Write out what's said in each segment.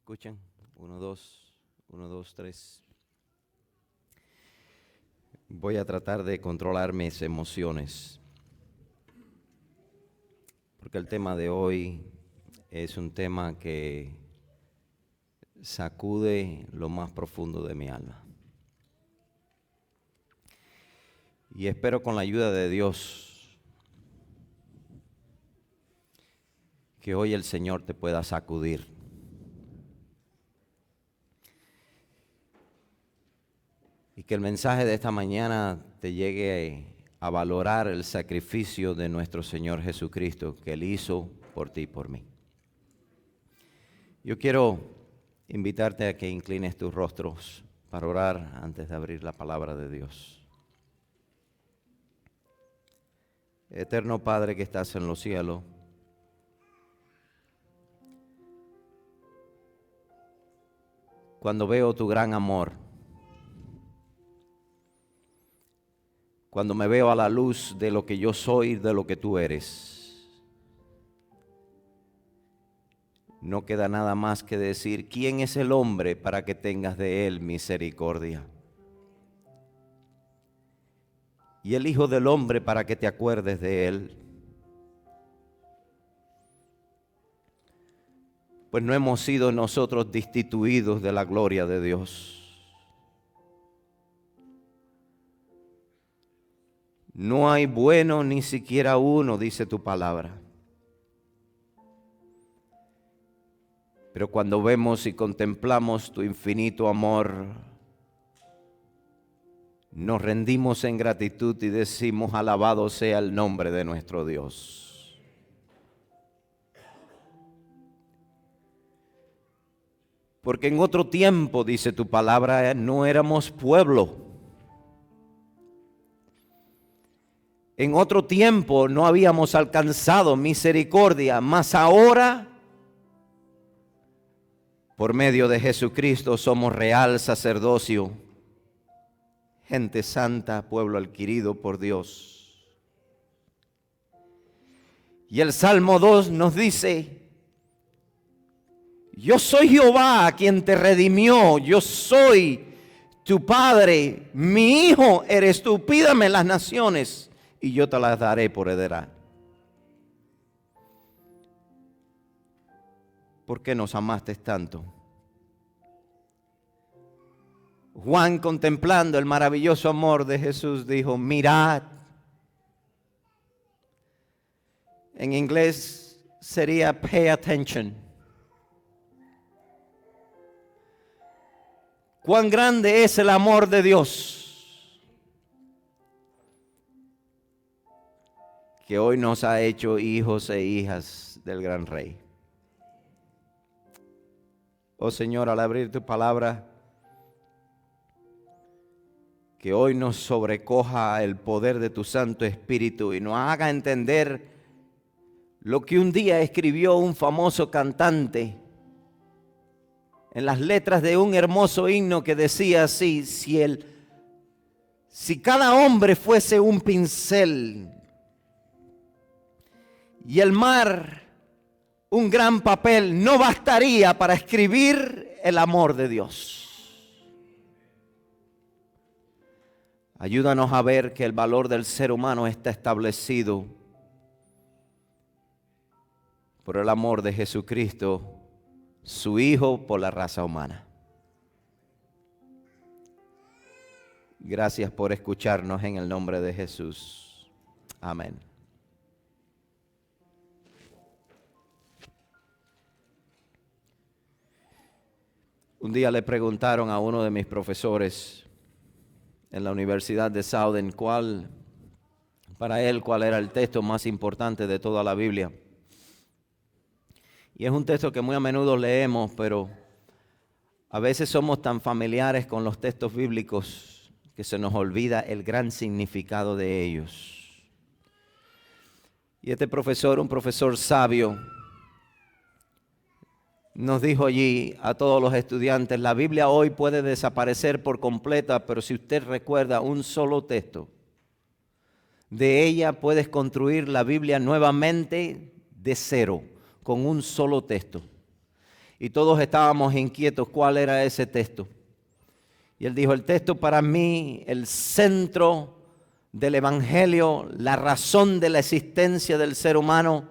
escuchan? 1, 2, 1, 2, 3. Voy a tratar de controlar mis emociones, porque el tema de hoy es un tema que sacude lo más profundo de mi alma. Y espero con la ayuda de Dios que hoy el Señor te pueda sacudir. Y que el mensaje de esta mañana te llegue a valorar el sacrificio de nuestro Señor Jesucristo que Él hizo por ti y por mí. Yo quiero invitarte a que inclines tus rostros para orar antes de abrir la palabra de Dios. Eterno Padre que estás en los cielos, cuando veo tu gran amor, cuando me veo a la luz de lo que yo soy, de lo que tú eres, no queda nada más que decir, ¿quién es el hombre para que tengas de él misericordia? Y el Hijo del Hombre para que te acuerdes de él. Pues no hemos sido nosotros destituidos de la gloria de Dios. No hay bueno ni siquiera uno, dice tu palabra. Pero cuando vemos y contemplamos tu infinito amor, nos rendimos en gratitud y decimos, alabado sea el nombre de nuestro Dios. Porque en otro tiempo, dice tu palabra, no éramos pueblo. En otro tiempo no habíamos alcanzado misericordia, mas ahora, por medio de Jesucristo, somos real sacerdocio, gente santa, pueblo adquirido por Dios. Y el Salmo 2 nos dice, yo soy Jehová quien te redimió, yo soy tu Padre, mi Hijo eres tú, pídame las naciones y yo te las daré por heredad. ¿Por qué nos amaste tanto? Juan, contemplando el maravilloso amor de Jesús, dijo, mirad. En inglés sería pay attention. Cuán grande es el amor de Dios, que hoy nos ha hecho hijos e hijas del gran Rey. Oh Señor, al abrir tu palabra, que hoy nos sobrecoja el poder de tu Santo Espíritu y nos haga entender lo que un día escribió un famoso cantante en las letras de un hermoso himno que decía así, si cada hombre fuese un pincel y el mar un gran papel, no bastaría para escribir el amor de Dios. Ayúdanos a ver que el valor del ser humano está establecido por el amor de Jesucristo, su Hijo por la raza humana. Gracias por escucharnos en el nombre de Jesús. Amén. Un día le preguntaron a uno de mis profesores en la Universidad de Southern cuál era el texto más importante de toda la Biblia. Y es un texto que muy a menudo leemos, pero a veces somos tan familiares con los textos bíblicos que se nos olvida el gran significado de ellos. Y este profesor, un profesor sabio, nos dijo allí a todos los estudiantes, la Biblia hoy puede desaparecer por completa, pero si usted recuerda un solo texto, de ella puedes construir la Biblia nuevamente de cero, con un solo texto. y todos estábamos inquietos cuál era ese texto. Y él dijo, el texto para mí, el centro del Evangelio, la razón de la existencia del ser humano,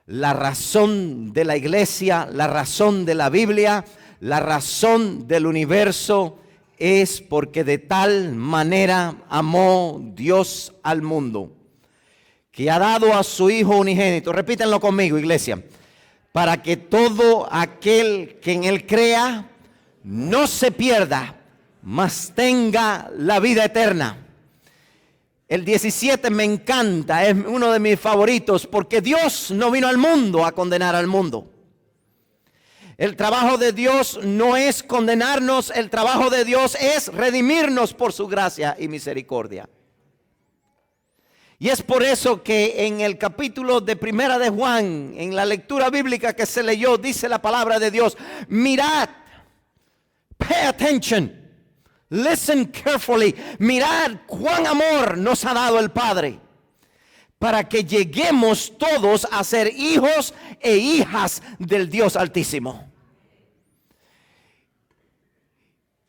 la razón de la iglesia, la razón de la Biblia, la razón del universo, es porque de tal manera amó Dios al mundo, que ha dado a su Hijo unigénito. Repítanlo conmigo, iglesia. Para que todo aquel que en Él crea no se pierda, mas tenga la vida eterna. El 17 me encanta, es uno de mis favoritos, porque Dios no vino al mundo a condenar al mundo. El trabajo de Dios no es condenarnos, el trabajo de Dios es redimirnos por su gracia y misericordia. Y es por eso que en el capítulo de Primera de Juan, en la lectura bíblica que se leyó, dice la palabra de Dios, mirad, pay attention, listen carefully, mirad cuán amor nos ha dado el Padre, para que lleguemos todos a ser hijos e hijas del Dios Altísimo.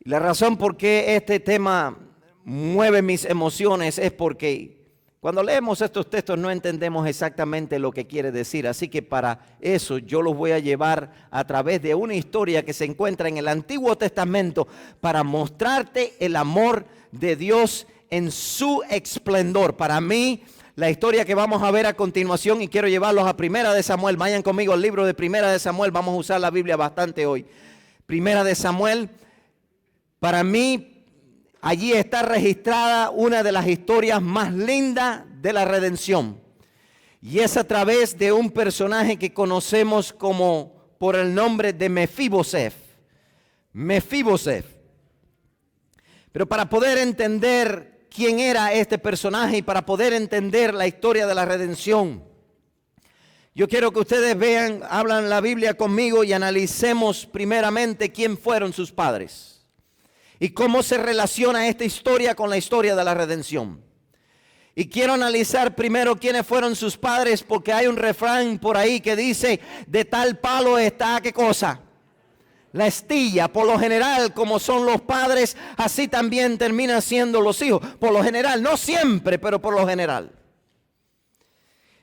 La razón por qué este tema mueve mis emociones es porque cuando leemos estos textos no entendemos exactamente lo que quiere decir. Así que para eso yo los voy a llevar a través de una historia que se encuentra en el Antiguo Testamento para mostrarte el amor de Dios en su esplendor. Para mí, la historia que vamos a ver a continuación, y quiero llevarlos a Primera de Samuel. Vayan conmigo al libro de Primera de Samuel. Vamos a usar la Biblia bastante hoy. Primera de Samuel, para mí, allí está registrada una de las historias más lindas de la redención. Y es a través de un personaje que conocemos como por el nombre de Mefiboseth. Mefiboseth. Pero para poder entender quién era este personaje y para poder entender la historia de la redención, yo quiero que ustedes vean, hablan la Biblia conmigo y analicemos primeramente quién fueron sus padres. Y cómo se relaciona esta historia con la historia de la redención. Y quiero analizar primero quiénes fueron sus padres, porque hay un refrán por ahí que dice, de tal palo está, ¿qué cosa? La astilla. Por lo general, como son los padres, así también terminan siendo los hijos. Por lo general, no siempre, pero por lo general.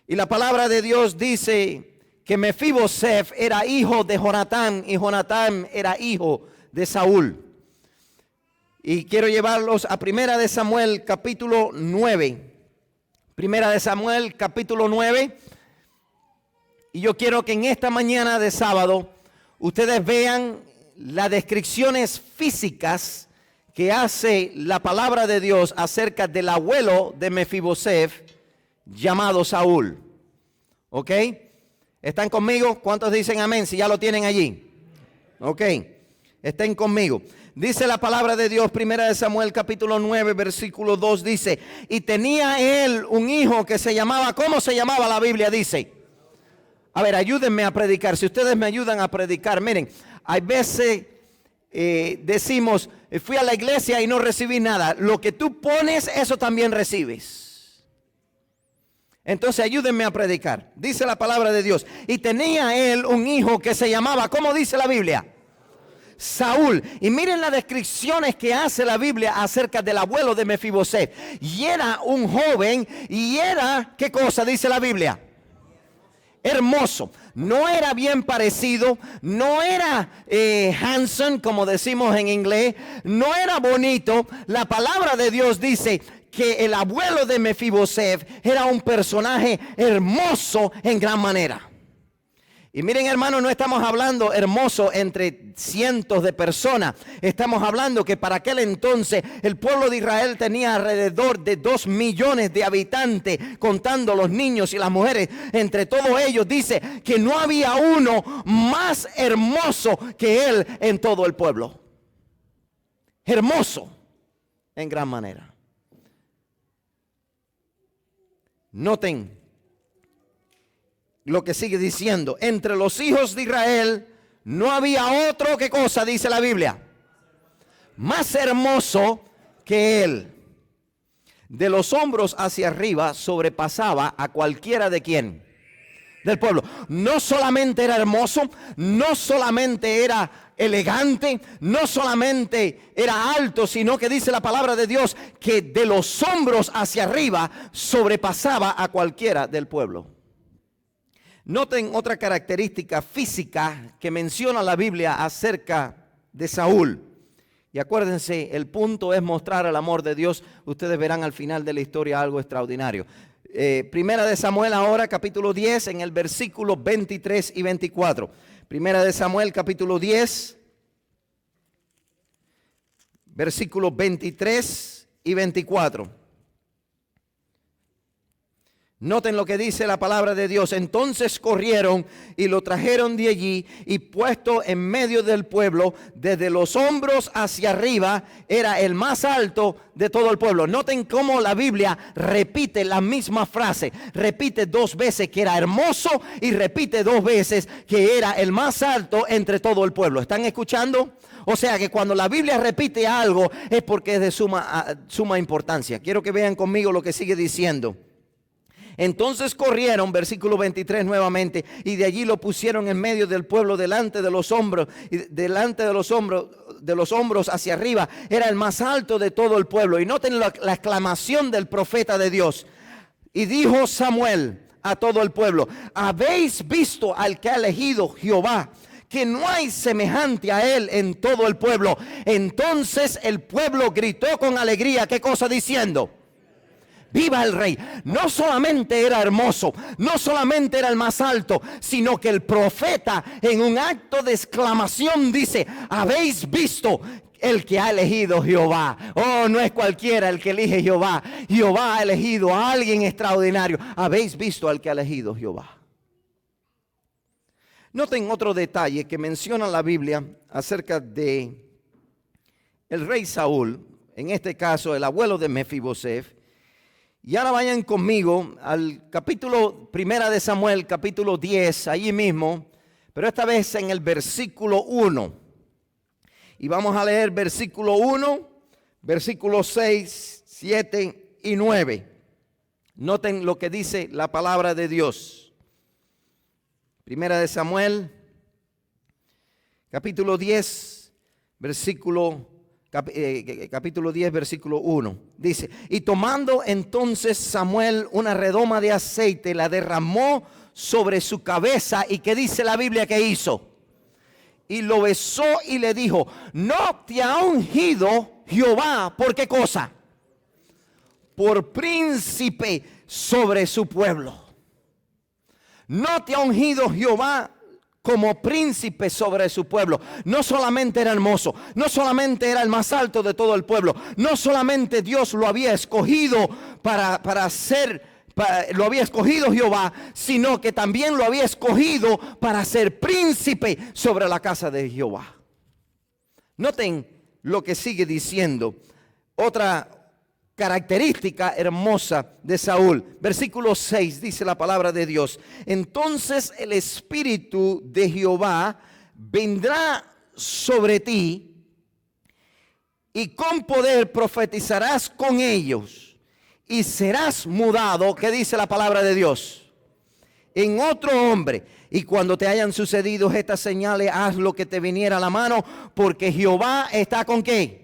Y la palabra de Dios dice que Mefiboseth era hijo de Jonatán y Jonatán era hijo de Saúl. Y quiero llevarlos a Primera de Samuel capítulo 9. Primera de Samuel capítulo 9. Y yo quiero que en esta mañana de sábado ustedes vean las descripciones físicas que hace la palabra de Dios acerca del abuelo de Mefiboseth llamado Saúl. ¿Ok? ¿Están conmigo? ¿Cuántos dicen amén? Si ya lo tienen allí. Ok. Estén conmigo. Dice la palabra de Dios, Primera de Samuel capítulo 9, versículo 2, dice, y tenía él un hijo que se llamaba, ¿cómo se llamaba la Biblia? Dice, a ver, ayúdenme a predicar, si ustedes me ayudan a predicar, miren, hay veces decimos, fui a la iglesia y no recibí nada, lo que tú pones, eso también recibes. Entonces ayúdenme a predicar, dice la palabra de Dios, y tenía él un hijo que se llamaba, ¿cómo dice la Biblia? Saúl. Y miren las descripciones que hace la Biblia acerca del abuelo de Mefiboseth. Y era un joven y era, ¿qué cosa dice la Biblia? Hermoso. No era bien parecido, no era handsome como decimos en inglés, no era bonito. La palabra de Dios dice que el abuelo de Mefiboseth era un personaje hermoso en gran manera. Y miren, hermanos, no estamos hablando hermoso entre cientos de personas. Estamos hablando que para aquel entonces el pueblo de Israel tenía alrededor de 2 millones de habitantes, contando los niños y las mujeres. Entre todos ellos dice que no había uno más hermoso que él en todo el pueblo. Hermoso en gran manera. Noten lo que sigue diciendo, entre los hijos de Israel no había otro, ¿qué cosa dice la Biblia? Más hermoso que él. De los hombros hacia arriba sobrepasaba a cualquiera de quién? del pueblo. No solamente era hermoso, no solamente era elegante, no solamente era alto, sino que dice la palabra de Dios que de los hombros hacia arriba sobrepasaba a cualquiera del pueblo. Noten otra característica física que menciona la Biblia acerca de Saúl. Y acuérdense, el punto es mostrar el amor de Dios. Ustedes verán al final de la historia algo extraordinario. Primera de Samuel ahora, capítulo 10, en el versículo 23 y 24. Primera de Samuel, capítulo 10, versículos 23 y 24. Noten lo que dice la palabra de Dios. Entonces corrieron y lo trajeron de allí, y puesto en medio del pueblo, desde los hombros hacia arriba, era el más alto de todo el pueblo. Noten cómo la Biblia repite la misma frase. Repite 2 veces que era hermoso y repite 2 veces que era el más alto entre todo el pueblo. ¿Están escuchando? O sea que cuando la Biblia repite algo es porque es de suma importancia. Quiero que vean conmigo lo que sigue diciendo. Entonces corrieron, versículo 23 nuevamente, y de allí lo pusieron en medio del pueblo, delante de los hombros, y delante de los hombros hacia arriba, era el más alto de todo el pueblo. Y noten la exclamación del profeta de Dios. Y dijo Samuel a todo el pueblo: ¿habéis visto al que ha elegido Jehová, que no hay semejante a él en todo el pueblo? Entonces el pueblo gritó con alegría. ¿Qué cosa diciendo? ¡Viva el rey! No solamente era hermoso, no solamente era el más alto, sino que el profeta en un acto de exclamación dice: ¿habéis visto el que ha elegido Jehová? Oh, no es cualquiera el que elige Jehová. Jehová ha elegido a alguien extraordinario. ¿Habéis visto al que ha elegido Jehová? Noten otro detalle que menciona la Biblia acerca de el rey Saúl, en este caso el abuelo de Mefiboseth. Y ahora vayan conmigo al capítulo 1 de Samuel, capítulo 10, allí mismo, pero esta vez en el versículo 1. Y vamos a leer versículo 1, versículos 6, 7 y 9. Noten lo que dice la palabra de Dios. 1 de Samuel, capítulo 10, capítulo 10, versículo 1. Dice: y tomando entonces Samuel una redoma de aceite, la derramó sobre su cabeza. ¿Y qué dice la Biblia que hizo? Y lo besó y le dijo: ¿no te ha ungido Jehová? ¿Por qué cosa? Por príncipe sobre su pueblo. ¿No te ha ungido Jehová como príncipe sobre su pueblo? No solamente era hermoso, no solamente era el más alto de todo el pueblo, no solamente Dios lo había escogido lo había escogido Jehová, sino que también lo había escogido para ser príncipe sobre la casa de Jehová. Noten lo que sigue diciendo. Otra característica hermosa de Saúl. Versículo 6 dice la palabra de Dios: entonces el Espíritu de Jehová vendrá sobre ti, y con poder profetizarás con ellos, y serás mudado. ¿Qué dice la palabra de Dios? En otro hombre. Y cuando te hayan sucedido estas señales, haz lo que te viniera a la mano, porque Jehová está con ¿qué?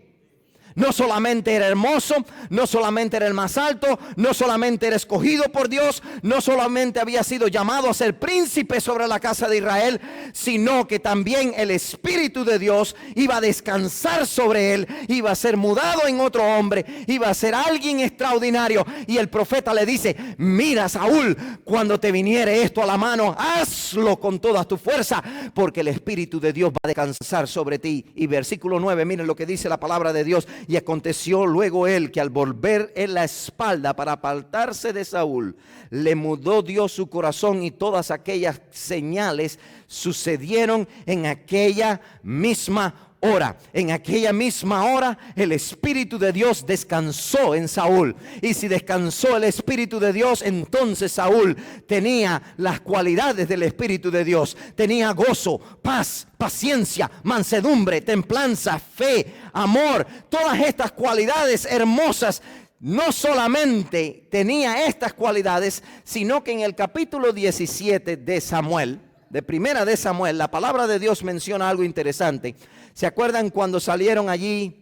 No solamente era hermoso, no solamente era el más alto, no solamente era escogido por Dios, no solamente había sido llamado a ser príncipe sobre la casa de Israel, sino que también el Espíritu de Dios iba a descansar sobre él, iba a ser mudado en otro hombre, iba a ser alguien extraordinario. Y el profeta le dice: mira, Saúl, cuando te viniere esto a la mano, hazlo con toda tu fuerza, porque el Espíritu de Dios va a descansar sobre ti. Y versículo 9, miren lo que dice la palabra de Dios: y aconteció luego él que al volver en la espalda para apartarse de Saúl, le mudó Dios su corazón, y todas aquellas señales sucedieron en aquella misma hora. En aquella misma hora el Espíritu de Dios descansó en Saúl. Y si descansó el Espíritu de Dios, entonces Saúl tenía las cualidades del Espíritu de Dios. Tenía gozo, paz, paciencia, mansedumbre, templanza, fe, amor. Todas estas cualidades hermosas no solamente tenía estas cualidades, sino que en el capítulo 17 de Samuel, de Primera de Samuel, la palabra de Dios menciona algo interesante. ¿Se acuerdan cuando salieron allí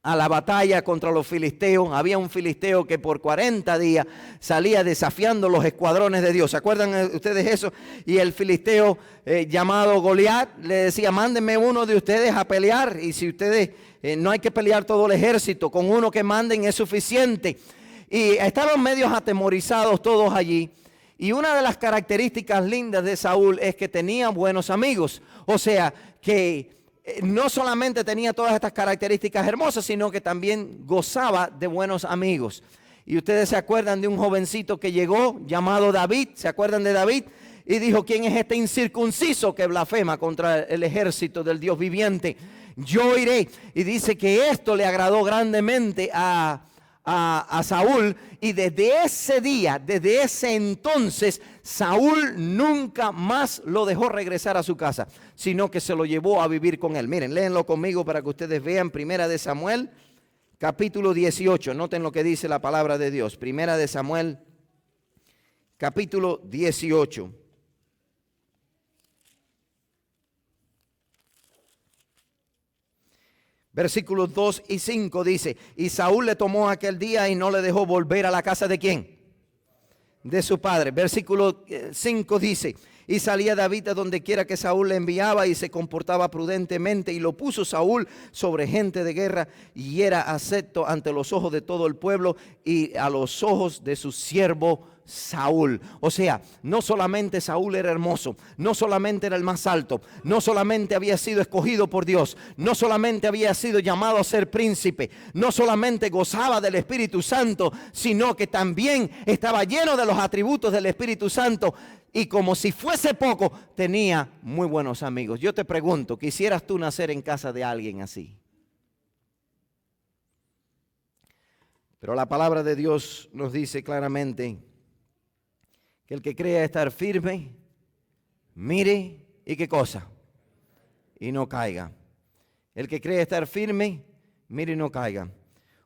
a la batalla contra los filisteos? Había un filisteo que por 40 días salía desafiando los escuadrones de Dios. ¿Se acuerdan ustedes eso? Y el filisteo llamado Goliat le decía: mándenme uno de ustedes a pelear, y si ustedes no hay que pelear todo el ejército, con uno que manden es suficiente. Y estaban medios atemorizados todos allí. Y una de las características lindas de Saúl es que tenía buenos amigos. O sea, que no solamente tenía todas estas características hermosas, sino que también gozaba de buenos amigos. Y ustedes se acuerdan de un jovencito que llegó llamado David. ¿Se acuerdan de David? Y dijo: ¿quién es este incircunciso que blasfema contra el ejército del Dios viviente? Yo iré. Y dice que esto le agradó grandemente a Saúl, y desde ese día, desde ese entonces, Saúl nunca más lo dejó regresar a su casa, sino que se lo llevó a vivir con él. Miren, léenlo conmigo para que ustedes vean. Primera de Samuel, capítulo 18. Noten lo que dice la palabra de Dios. Primera de Samuel, capítulo 18. Versículos 2 y 5 dice: y Saúl le tomó aquel día y no le dejó volver a la casa ¿de quién? De su padre. Versículo 5 dice: y salía David a donde quiera que Saúl le enviaba, y se comportaba prudentemente, y lo puso Saúl sobre gente de guerra, y era acepto ante los ojos de todo el pueblo y a los ojos de su siervo Saúl. O sea, no solamente Saúl era hermoso, no solamente era el más alto, no solamente había sido escogido por Dios, no solamente había sido llamado a ser príncipe, no solamente gozaba del Espíritu Santo, sino que también estaba lleno de los atributos del Espíritu Santo. Y como si fuese poco, tenía muy buenos amigos. Yo te pregunto, ¿quisieras tú nacer en casa de alguien así? Pero la palabra de Dios nos dice claramente que el que crea estar firme, mire y qué cosa, y no caiga. El que cree estar firme, mire y no caiga.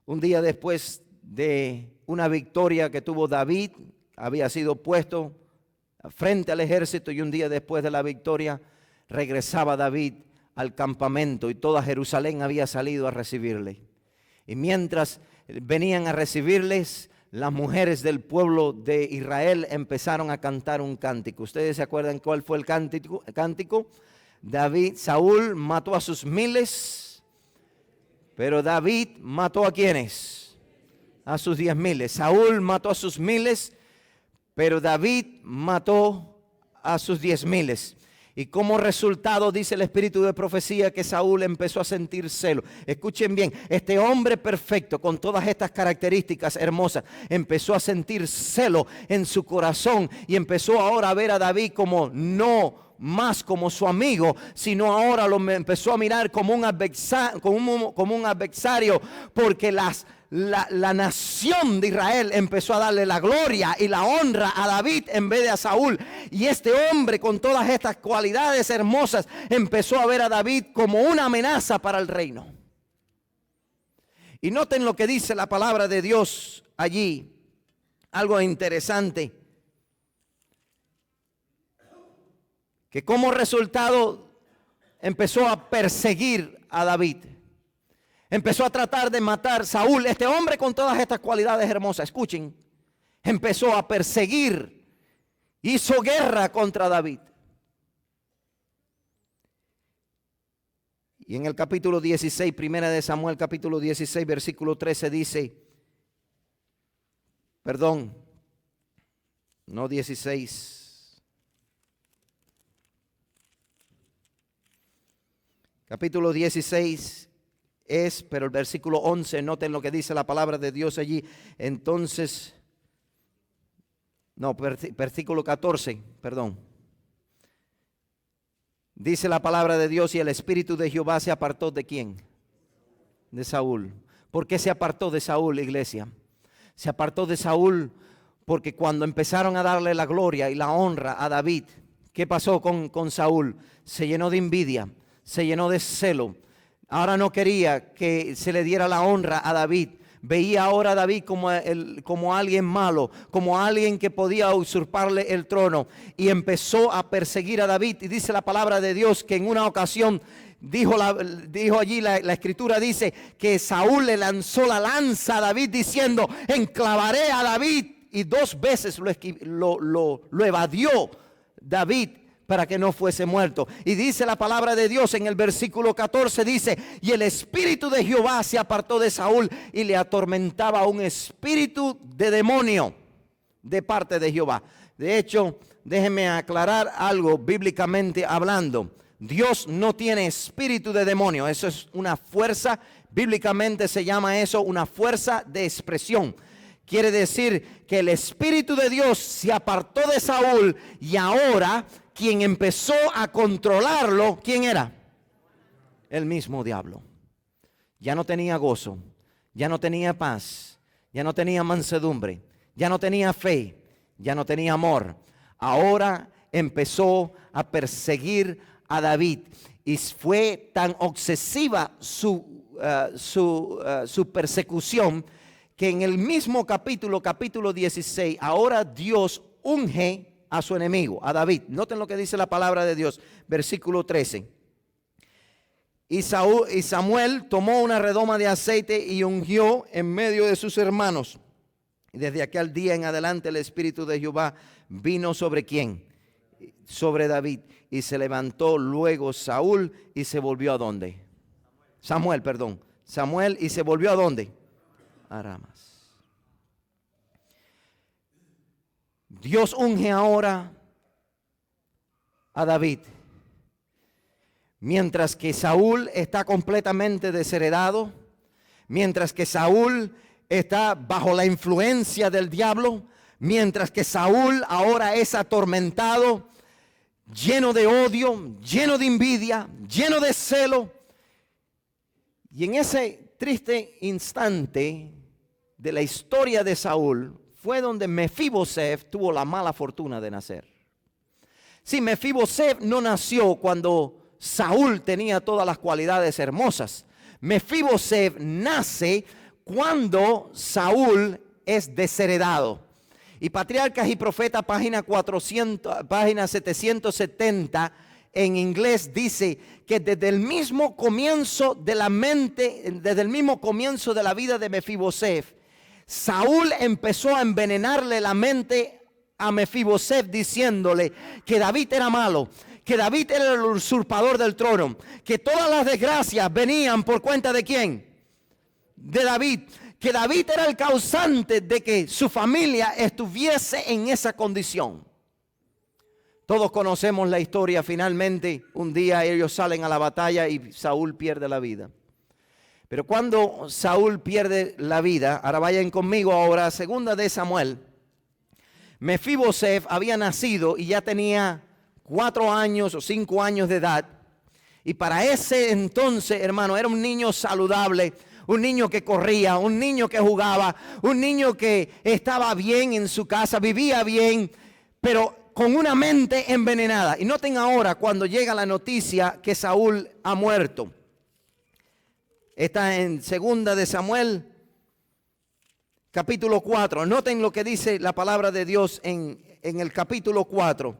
Un día después de una victoria que tuvo David, había sido puesto frente al ejército, y un día después de la victoria regresaba David al campamento, y toda Jerusalén había salido a recibirle. Y mientras venían a recibirles, las mujeres del pueblo de Israel empezaron a cantar un cántico. ¿Ustedes se acuerdan cuál fue el cántico? Saúl mató a sus miles, pero David mató ¿a quiénes? A sus 10,000. Saúl mató a sus miles, pero David mató a sus 10,000. Y como resultado, dice el espíritu de profecía, que Saúl empezó a sentir celo. Escuchen bien, este hombre perfecto con todas estas características hermosas empezó a sentir celo en su corazón, y empezó ahora a ver a David como no más como su amigo, sino ahora lo empezó a mirar como un adversario, porque la nación de Israel empezó a darle la gloria y la honra a David en vez de a Saúl. Y este hombre con todas estas cualidades hermosas empezó a ver a David como una amenaza para el reino. Y noten lo que dice la palabra de Dios allí, algo interesante, que como resultado empezó a perseguir a David. Empezó a tratar de matar a Saúl, este hombre con todas estas cualidades hermosas. Escuchen, empezó a perseguir, hizo guerra contra David. Y en el capítulo 16, Primera de Samuel, capítulo 16, versículo 13 dice, no 16. Capítulo 16 pero el versículo 11, noten lo que dice la palabra de Dios allí. Entonces, versículo 14, dice la palabra de Dios: y el espíritu de Jehová se apartó ¿de quién? De Saúl. ¿Por qué se apartó de Saúl, iglesia? Se apartó de Saúl porque cuando empezaron a darle la gloria y la honra a David, ¿qué pasó con Saúl? Se llenó de envidia, se llenó de celo. Ahora no quería que se le diera la honra a David, veía ahora a David como alguien malo, como alguien que podía usurparle el trono, y empezó a perseguir a David. Y dice la palabra de Dios que en una ocasión dijo allí la escritura, dice que Saúl le lanzó la lanza a David diciendo: enclavaré a David. Y 2 veces lo evadió David para que no fuese muerto. Y dice la palabra de Dios en el versículo 14, dice: y el espíritu de Jehová se apartó de Saúl, y le atormentaba un espíritu de demonio de parte de Jehová. De hecho, déjenme aclarar algo bíblicamente hablando. Dios no tiene espíritu de demonio. Eso es una fuerza, bíblicamente se llama eso una fuerza de expresión. Quiere decir que el espíritu de Dios se apartó de Saúl, y ahora quien empezó a controlarlo, ¿quién era? El mismo diablo. Ya no tenía gozo, ya no tenía paz, ya no tenía mansedumbre, ya no tenía fe, ya no tenía amor. Ahora empezó a perseguir a David, y fue tan obsesiva su persecución que en el mismo capítulo 16, ahora Dios unge a su enemigo, a David. Noten lo que dice la palabra de Dios, versículo 13. Y Samuel tomó una redoma de aceite y ungió en medio de sus hermanos. Y desde aquel día en adelante el espíritu de Jehová vino ¿sobre quién? Sobre David. Y se levantó luego Saúl y se volvió ¿a dónde? Samuel, y se volvió ¿a dónde? A Ramas. Dios unge ahora a David, mientras que Saúl está completamente desheredado, mientras que Saúl está bajo la influencia del diablo, mientras que Saúl ahora es atormentado, lleno de odio, lleno de envidia, lleno de celo. Y en ese triste instante de la historia de Saúl fue donde Mefiboseth tuvo la mala fortuna de nacer. Sí, Mefiboseth no nació cuando Saúl tenía todas las cualidades hermosas. Mefiboseth nace cuando Saúl es desheredado. Y Patriarcas y Profetas, página 770 en inglés, dice que desde el mismo comienzo de la vida de Mefiboseth, Saúl empezó a envenenarle la mente a Mefiboseth diciéndole que David era malo, que David era el usurpador del trono, que todas las desgracias venían por cuenta ¿de quién? De David, que David era el causante de que su familia estuviese en esa condición. Todos conocemos la historia. Finalmente un día ellos salen a la batalla y Saúl pierde la vida. Pero cuando Saúl pierde la vida, ahora vayan conmigo ahora a 2 de Samuel. Mefiboseth había nacido y ya tenía 4 años o 5 años de edad. Y para ese entonces, hermano, era un niño saludable, un niño que corría, un niño que jugaba, un niño que estaba bien en su casa, vivía bien, pero con una mente envenenada. Y noten ahora cuando llega la noticia que Saúl ha muerto. Está en 2 de Samuel, capítulo 4. Noten lo que dice la palabra de Dios en el capítulo 4.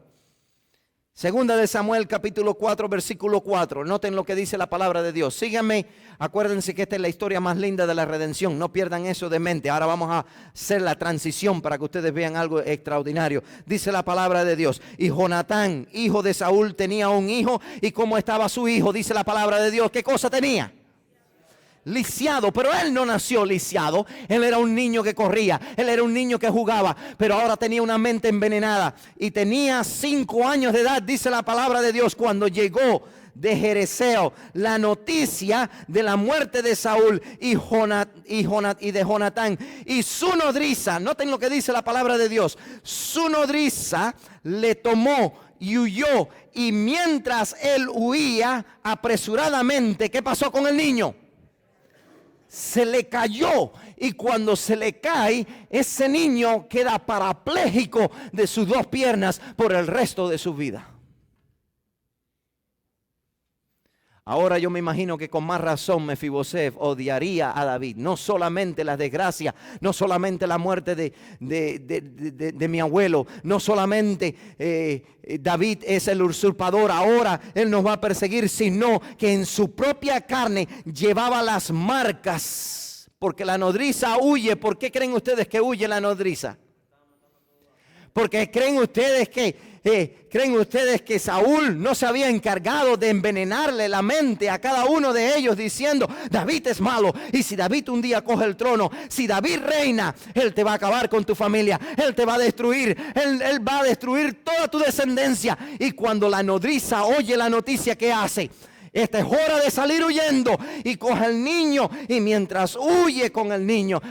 2 de Samuel, capítulo 4, versículo 4. Noten lo que dice la palabra de Dios. Síganme, acuérdense que esta es la historia más linda de la redención. No pierdan eso de mente. Ahora vamos a hacer la transición para que ustedes vean algo extraordinario. Dice la palabra de Dios. Y Jonatán, hijo de Saúl, tenía un hijo. ¿Y cómo estaba su hijo? Dice la palabra de Dios. ¿Qué cosa tenía? Lisiado, pero él no nació lisiado. Él era un niño que corría, él era un niño que jugaba, pero ahora tenía una mente envenenada y tenía 5 años de edad, dice la palabra de Dios, cuando llegó de Jereseo la noticia de la muerte de Saúl y de Jonatán. Y su nodriza, noten lo que dice la palabra de Dios, su nodriza le tomó y huyó, y mientras él huía apresuradamente, ¿qué pasó con el niño? Se le cayó, y cuando se le cae, ese niño queda parapléjico de sus 2 piernas por el resto de su vida. Ahora yo me imagino que con más razón Mefiboseth odiaría a David. No solamente la desgracia, no solamente la muerte de mi abuelo, no solamente David es el usurpador, ahora él nos va a perseguir, sino que en su propia carne llevaba las marcas. Porque la nodriza huye. ¿Por qué creen ustedes que huye la nodriza? Porque creen ustedes que Saúl no se había encargado de envenenarle la mente a cada uno de ellos diciendo: David es malo, y si David un día coge el trono, si David reina, él te va a acabar con tu familia, él te va a destruir, él va a destruir toda tu descendencia. Y cuando la nodriza oye la noticia, ¿qué hace? Esta es hora de salir huyendo, y coge al niño, y mientras huye con el niño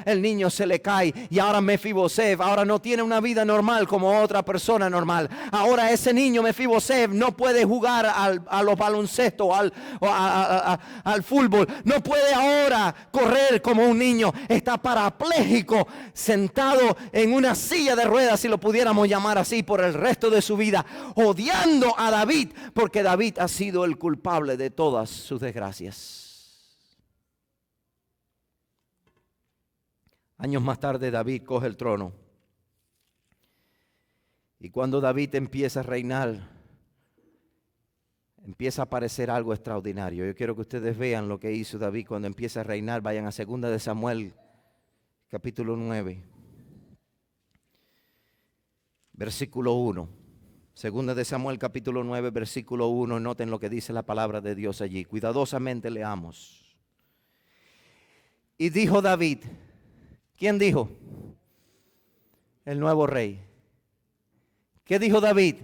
se le cae. Y ahora Mefiboseth ahora no tiene una vida normal como otra persona normal. Ahora ese niño Mefiboseth no puede jugar a los baloncestos, al fútbol. No puede ahora correr como un niño. Está parapléjico, sentado en una silla de ruedas, si lo pudiéramos llamar así, por el resto de su vida, odiando a David, porque David ha sido el culpable de todas sus desgracias. Años más tarde David coge el trono, y cuando David empieza a reinar, empieza a aparecer algo extraordinario. Yo quiero que ustedes vean lo que hizo David cuando empieza a reinar. Vayan a 2 de Samuel capítulo 9 versículo 1. Segunda de Samuel capítulo 9 versículo 1. Noten lo que dice la palabra de Dios allí. Cuidadosamente leamos. Y dijo David. ¿Quién dijo? El nuevo rey. ¿Qué dijo David?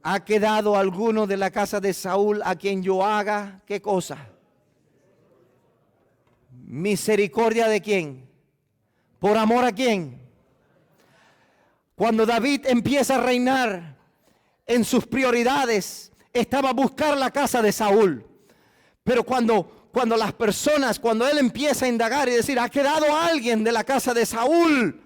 ¿Ha quedado alguno de la casa de Saúl a quien yo haga? ¿Qué cosa? ¿Misericordia de quién? ¿Por amor a quién? Cuando David empieza a reinar, en sus prioridades estaba buscar la casa de Saúl. Pero cuando él empieza a indagar y decir: ¿ha quedado alguien de la casa de Saúl?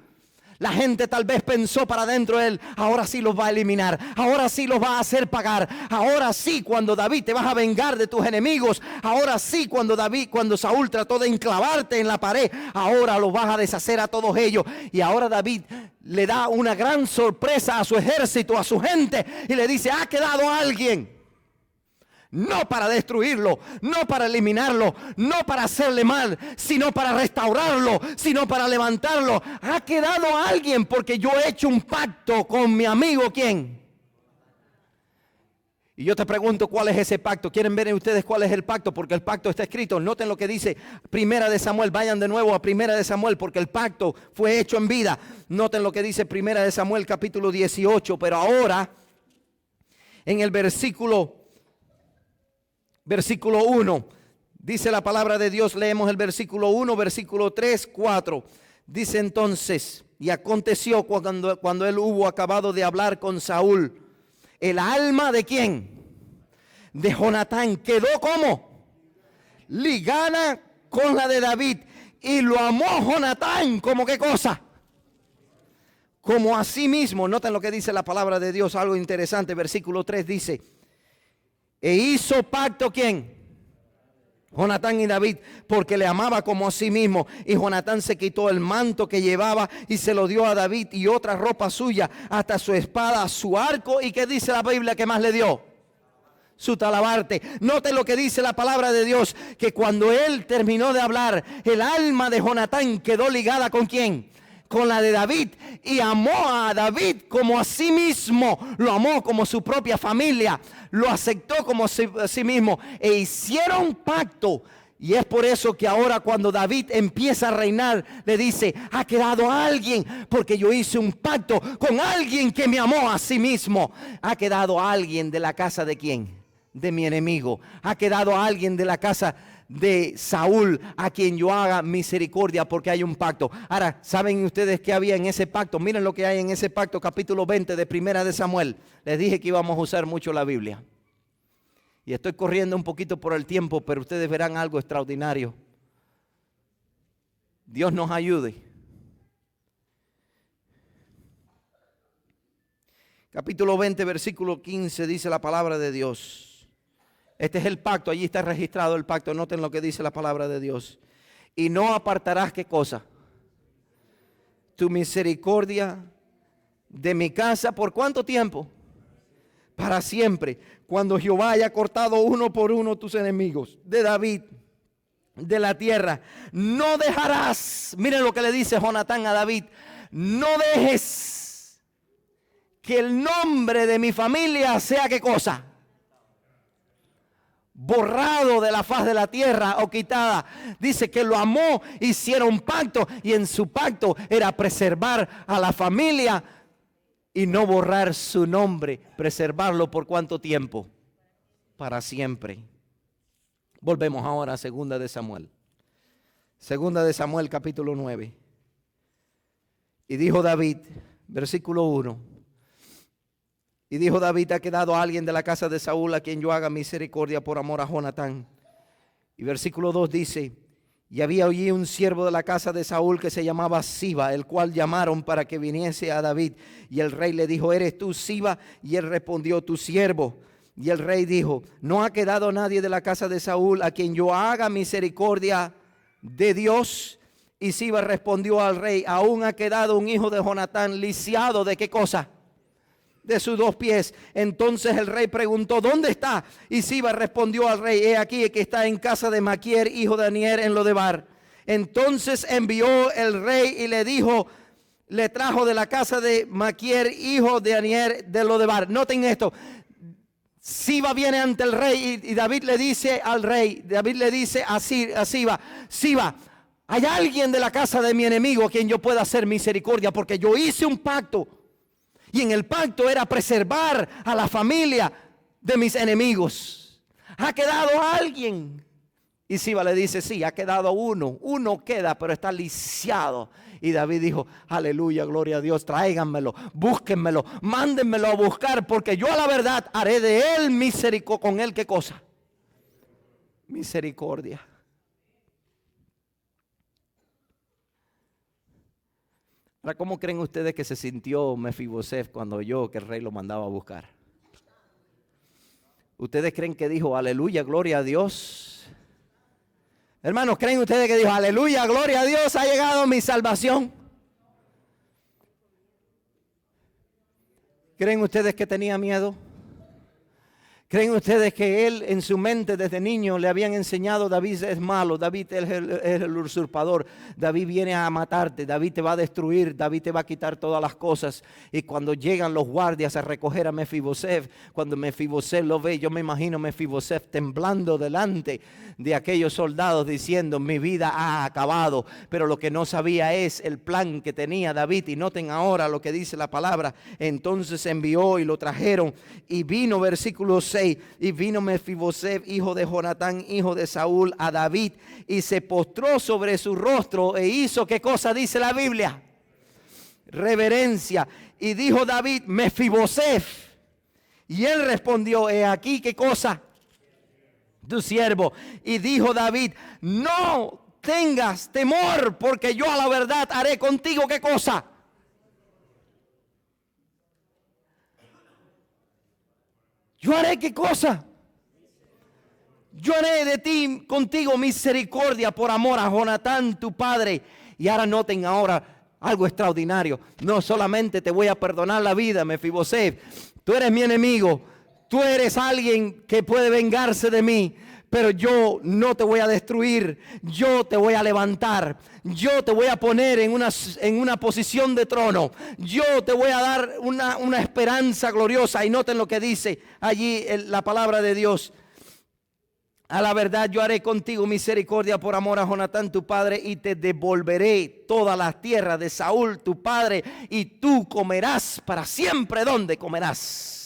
La gente tal vez pensó para adentro de él: ahora sí los va a eliminar, ahora sí los va a hacer pagar, ahora sí, cuando David te vas a vengar de tus enemigos, ahora sí, cuando Saúl trató de enclavarte en la pared, ahora los vas a deshacer a todos ellos. Y ahora David le da una gran sorpresa a su ejército, a su gente, y le dice: ha quedado alguien. No para destruirlo, no para eliminarlo, no para hacerle mal, sino para restaurarlo, sino para levantarlo. Ha quedado alguien, porque yo he hecho un pacto con mi amigo, ¿quién? Y yo te pregunto, ¿cuál es ese pacto? ¿Quieren ver ustedes cuál es el pacto? Porque el pacto está escrito. Noten lo que dice Primera de Samuel. Vayan de nuevo a Primera de Samuel, porque el pacto fue hecho en vida. Noten lo que dice Primera de Samuel capítulo 18. Pero ahora, en el versículo 1, dice la palabra de Dios. Leemos el versículo 1, versículo 3, 4. Dice entonces: y aconteció cuando él hubo acabado de hablar con Saúl, el alma de ¿quién? De Jonatán quedó ¿cómo? Ligada con la de David. Y lo amó Jonatán ¿como qué cosa? Como a sí mismo. Noten lo que dice la palabra de Dios, algo interesante. Versículo 3 dice: e hizo pacto ¿quién? Jonatán y David, porque le amaba como a sí mismo. Y Jonatán se quitó el manto que llevaba y se lo dio a David, y otra ropa suya, hasta su espada, su arco. ¿Y qué dice la Biblia que más le dio? Su talabarte. Note lo que dice la palabra de Dios, que cuando él terminó de hablar, el alma de Jonatán quedó ligada ¿con quién? Con la de David, y amó a David como a sí mismo, lo amó como su propia familia, lo aceptó como a sí mismo, e hicieron pacto. Y es por eso que ahora cuando David empieza a reinar, le dice: ha quedado alguien, porque yo hice un pacto con alguien que me amó a sí mismo. Ha quedado alguien de la casa de ¿quién? De mi enemigo. Ha quedado alguien de la casa de Saúl, a quien yo haga misericordia, porque hay un pacto. Ahora, ¿saben ustedes qué había en ese pacto? Miren lo que hay en ese pacto, capítulo 20 de Primera de Samuel. Les dije que íbamos a usar mucho la Biblia. Y estoy corriendo un poquito por el tiempo, pero ustedes verán algo extraordinario. Dios nos ayude. Capítulo 20, versículo 15, dice la palabra de Dios. Este es el pacto, allí está registrado el pacto. Noten lo que dice la palabra de Dios. Y no apartarás, ¿qué cosa? Tu misericordia de mi casa, ¿por cuánto tiempo? Para siempre. Cuando Jehová haya cortado uno por uno tus enemigos de David, de la tierra, no dejarás. Miren lo que le dice Jonatán a David: no dejes que el nombre de mi familia sea, ¿qué cosa? Borrado de la faz de la tierra o quitada. Dice que lo amó, hicieron un pacto, y en su pacto era preservar a la familia y no borrar su nombre. Preservarlo ¿por cuánto tiempo? Para siempre. Volvemos ahora a Segunda de Samuel. Segunda de Samuel capítulo 9. Y dijo David, versículo 1. Y dijo David: ha quedado alguien de la casa de Saúl a quien yo haga misericordia por amor a Jonatán. Y versículo 2 dice: y había allí un siervo de la casa de Saúl que se llamaba Siba, el cual llamaron para que viniese a David. Y el rey le dijo: ¿eres tú Siba? Y él respondió: tu siervo. Y el rey dijo: no ha quedado nadie de la casa de Saúl a quien yo haga misericordia de Dios. Y Siba respondió al rey: aún ha quedado un hijo de Jonatán lisiado ¿de qué cosa? De sus 2 pies. Entonces el rey preguntó: ¿dónde está? Y Siba respondió al rey: he aquí que está en casa de Maquier, hijo de Anier, en Lodebar. Entonces envió el rey y le dijo, le trajo de la casa de Maquier, hijo de Anier, de Lodebar. Noten esto. Siba viene ante el rey y David le dice al rey, David le dice a Siba: Siba, hay alguien de la casa de mi enemigo a quien yo pueda hacer misericordia, porque yo hice un pacto. Y en el pacto era preservar a la familia de mis enemigos. ¿Ha quedado alguien? Y Siba le dice: sí, ha quedado uno. Uno queda, pero está lisiado. Y David dijo: aleluya, gloria a Dios, tráiganmelo, búsquenmelo, mándenmelo a buscar, porque yo a la verdad haré de él misericordia. ¿Con él qué cosa? Misericordia. Ahora, ¿cómo creen ustedes que se sintió Mefibosef cuando oyó que el rey lo mandaba a buscar? ¿Ustedes creen que dijo aleluya, gloria a Dios? Hermanos, ¿creen ustedes que dijo aleluya, gloria a Dios, ha llegado mi salvación? ¿Creen ustedes que tenía miedo? ¿Creen ustedes que él en su mente desde niño le habían enseñado: David es malo, David es el usurpador, David viene a matarte, David te va a destruir, David te va a quitar todas las cosas? Y cuando llegan los guardias a recoger a Mefibosef, cuando Mefibosef lo ve, yo me imagino Mefibosef temblando delante de aquellos soldados diciendo: mi vida ha acabado. Pero lo que no sabía es el plan que tenía David. Y noten ahora lo que dice la palabra. Entonces envió y lo trajeron, y vino, versículo 6, y vino Mefibosef, hijo de Jonatán, hijo de Saúl, a David, y se postró sobre su rostro e hizo, ¿qué cosa dice la Biblia? Reverencia. Y dijo David: Mefibosef. Y él respondió: he aquí, ¿qué cosa? Tu siervo. Y dijo David: no tengas temor, porque yo a la verdad haré contigo, ¿qué cosa? Yo haré ¿qué cosa? Yo haré de ti, contigo, misericordia por amor a Jonatán tu padre. Y ahora noten ahora algo extraordinario. No solamente te voy a perdonar la vida, Mefibosef, tú eres mi enemigo, tú eres alguien que puede vengarse de mí, pero yo no te voy a destruir, yo te voy a levantar, yo te voy a poner en una posición de trono, yo te voy a dar una esperanza gloriosa. Y noten lo que dice allí la palabra de Dios: a la verdad yo haré contigo misericordia por amor a Jonatán tu padre, y te devolveré todas las tierras de Saúl tu padre, y tú comerás para siempre. ¿Dónde comerás?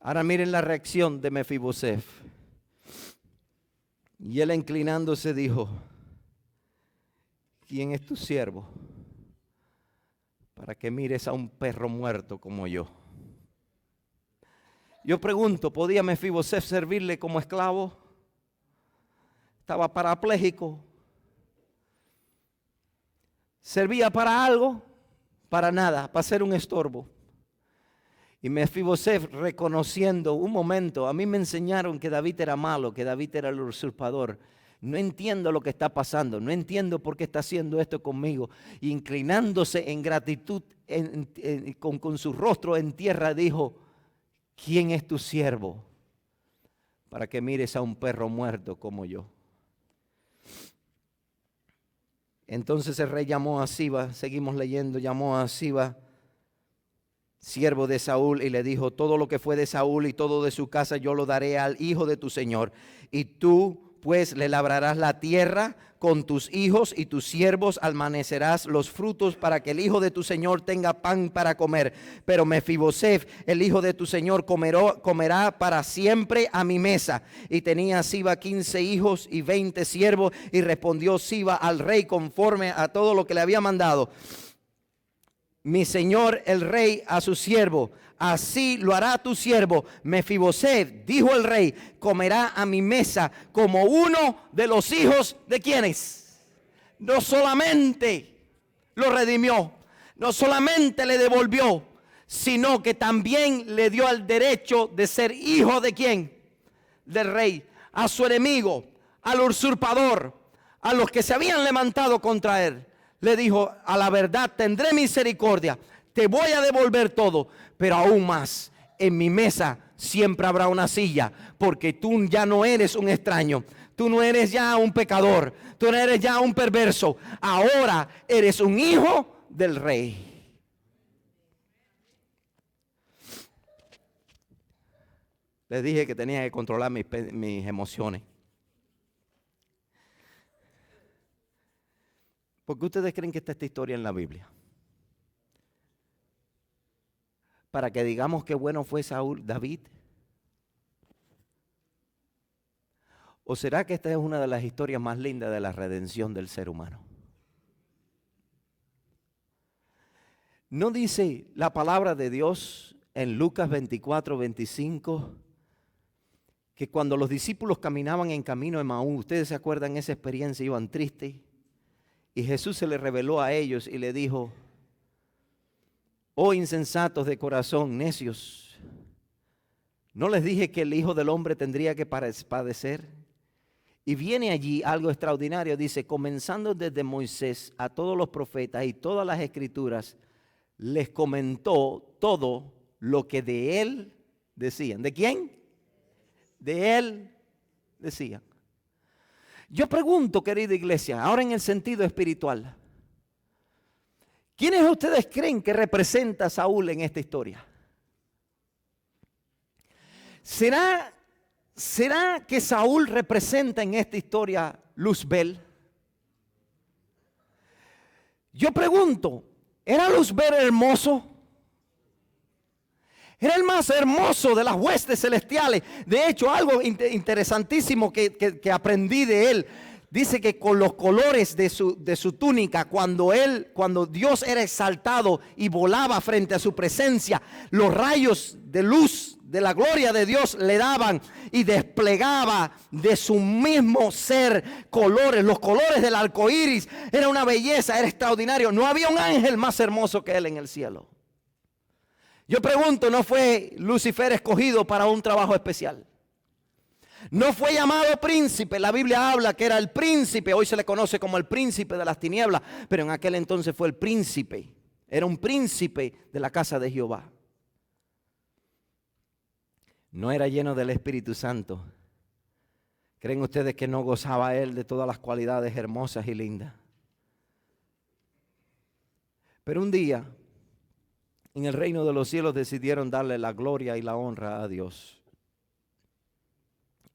Ahora miren la reacción de Mefibosef. Y él, inclinándose, dijo: ¿quién es tu siervo para que mires a un perro muerto como yo? Yo pregunto, ¿podía Mefibosef servirle como esclavo? Estaba parapléjico. ¿Servía para algo? Para nada, para ser un estorbo. Y Mefiboseth, reconociendo, un momento, a mí me enseñaron que David era malo, que David era el usurpador. No entiendo lo que está pasando, no entiendo por qué está haciendo esto conmigo. Y inclinándose en gratitud, con su rostro en tierra, dijo: ¿quién es tu siervo para que mires a un perro muerto como yo? Entonces el rey llamó a Siba, seguimos leyendo, llamó a Siba, siervo de Saúl, y le dijo: todo lo que fue de Saúl y todo de su casa yo lo daré al hijo de tu señor, y tú pues le labrarás la tierra con tus hijos y tus siervos, almacenerás los frutos para que el hijo de tu señor tenga pan para comer. Pero Mefiboseth, el hijo de tu señor, comerá para siempre a mi mesa. Y tenía Siba 15 hijos y 20 siervos, y respondió Siba al rey conforme a todo lo que le había mandado mi señor el rey a su siervo: así lo hará tu siervo. Mefiboseth, dijo el rey, comerá a mi mesa como uno de los hijos de quienes. No solamente lo redimió, no solamente le devolvió, sino que también le dio el derecho de ser hijo de quién, del rey. A su enemigo, al usurpador, a los que se habían levantado contra él, le dijo: a la verdad tendré misericordia, te voy a devolver todo, pero aún más, en mi mesa siempre habrá una silla, porque tú ya no eres un extraño, tú no eres ya un pecador, tú no eres ya un perverso, ahora eres un hijo del rey. Les dije que tenía que controlar mis emociones. ¿Por qué ustedes creen que está esta historia en la Biblia? ¿Para que digamos qué bueno fue David? ¿O será que esta es una de las historias más lindas de la redención del ser humano? ¿No dice la palabra de Dios en Lucas 24:25 que cuando los discípulos caminaban en camino de Emaús, ustedes se acuerdan esa experiencia, iban tristes? Y Jesús se les reveló a ellos y le dijo: oh insensatos de corazón, necios, ¿no les dije que el Hijo del Hombre tendría que padecer? Y viene allí algo extraordinario, dice: comenzando desde Moisés a todos los profetas y todas las escrituras, les comentó todo lo que de él decían. ¿De quién? De él decían. Yo pregunto, querida iglesia, ahora en el sentido espiritual, ¿quiénes ustedes creen que representa a Saúl en esta historia? ¿Será que Saúl representa en esta historia Luzbel? Yo pregunto, ¿era Luzbel hermoso? Era el más hermoso de las huestes celestiales. De hecho, algo interesantísimo que aprendí de él. Dice que con los colores de su túnica, cuando Dios era exaltado y volaba frente a su presencia, los rayos de luz de la gloria de Dios le daban y desplegaba de su mismo ser colores, los colores del arco iris. Era una belleza, era extraordinario. No había un ángel más hermoso que él en el cielo. Yo pregunto, ¿no fue Lucifer escogido para un trabajo especial? No fue llamado príncipe. La Biblia habla que era el príncipe. Hoy se le conoce como el príncipe de las tinieblas, pero en aquel entonces fue el príncipe. Era un príncipe de la casa de Jehová. No era lleno del Espíritu Santo. ¿Creen ustedes que no gozaba él de todas las cualidades hermosas y lindas? Pero un día, en el reino de los cielos decidieron darle la gloria y la honra a Dios.